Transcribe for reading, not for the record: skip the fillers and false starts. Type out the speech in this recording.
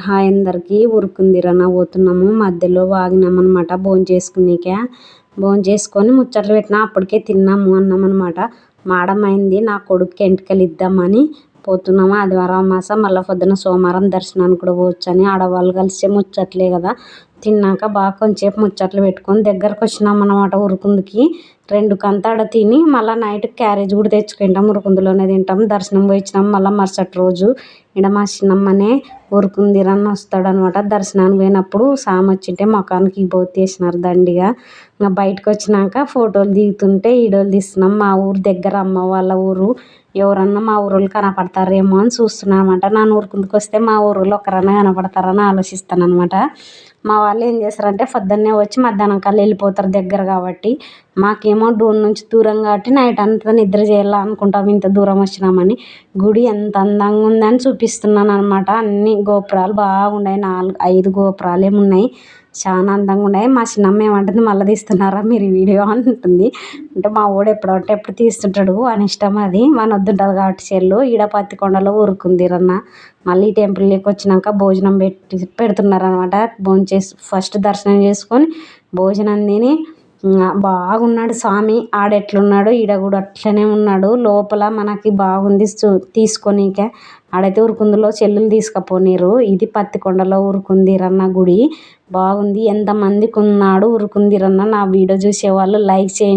Hi అందరికీ. ఉరుకుందిరన్న పోతున్నాము. మధ్యలో ఆగినామన్నమాట భోంచేసుకునేక. భోంచేసుకొని ముచ్చట్లు పెట్టినా అప్పటికే తిన్నాము అన్నాం అనమాట. మాడమైంది. నా కొడుకుకి ఎంటికలు ఇద్దామని పోతున్నాము. ఆదివారం అమాస మళ్ళీ పొద్దున సోమవారం దర్శనానికి కూడా పోవచ్చని ఆడవాళ్ళు కలిస్తే ముచ్చట్లే కదా. తిన్నాక బాగా కొంచెంసేపు ముచ్చట్లు పెట్టుకొని దగ్గరకు వచ్చినాం అన్నమాట. ఉరుకుందికి 2 ఆడ తిని మళ్ళీ నైట్ క్యారేజ్ కూడా తెచ్చుకుంటాం. ఉరుకుందులోనే తింటాం. దర్శనం పోయించినాం. మళ్ళీ మరుసటి రోజు ఇక్కడ మా చిన్నమ్మనే ఉరుకుందిరన్న వస్తాడనమాట. దర్శనానికి పోయినప్పుడు సామి వచ్చింటే ముఖానికి బొట్టు వేసినారు దండిగా. ఇంకా బయటకు వచ్చినాక ఫోటోలు దిగుతుంటే వీడియోలు తీస్తున్నాం. మా ఊరు దగ్గర అమ్మ వాళ్ళ ఊరు. ఎవరన్నా మా ఊరోళ్ళు కనపడతారేమో అని చూస్తున్నాను అనమాట. నన్ను ఉరుకుందుకు వస్తే మా ఊరోళ్ళు ఒకరన్నా కనపడతారని ఆలోచిస్తాను అనమాట. మా వాళ్ళు ఏం చేస్తారంటే పొద్దున్నే వచ్చి మధ్యాహ్నం కల్లా వెళ్ళిపోతారు దగ్గర కాబట్టి. మాకేమో డోన్ నుంచి దూరం కాబట్టి నైట్ అంతా నిద్ర చేయాలా అనుకుంటాం ఇంత దూరం వచ్చినామని. గుడి ఎంత అందంగా ఉందని చూపిస్తున్నాను అనమాట. అన్ని గోపురాలు బాగున్నాయి. 4-5 గోపురాలు ఏమి ఉన్నాయి. చాలా అందంగా ఉన్నాయి. మా చిన్నమ్మ ఏమంటుంది, మళ్ళీ తీస్తున్నారా మీరు ఈ వీడియో అంటుంది. అంటే మా వాడు ఎప్పుడంటే ఎప్పుడు తీస్తుంటాడు అని ఇష్టం. అది మన వద్దుంటుంది కాబట్టి చెల్లు ఈడ పత్తికొండలో ఉరుకుందిరన్న. మళ్ళీ టెంపుల్లోకి వచ్చినాక భోజనం పెడుతున్నారు అనమాట. భోంచేసి ఫస్ట్ దర్శనం చేసుకొని భోజనం తిని బాగున్నాడు స్వామి. ఆడెట్లున్నాడు ఈడ కూడా అట్లనే ఉన్నాడు. లోపల మనకి బాగుంది తీసుకోనీక. ఆడైతే ఉరుకుందులో చెల్లులు తీసుకుపోనీరు. ఇది పత్తికొండలో ఉరుకుందిరన్న గుడి బాగుంది. ఎంతమందికి ఉన్నాడు ఉరుకుందిరన్న. నా వీడియో చూసేవాళ్ళు లైక్ చేయండి.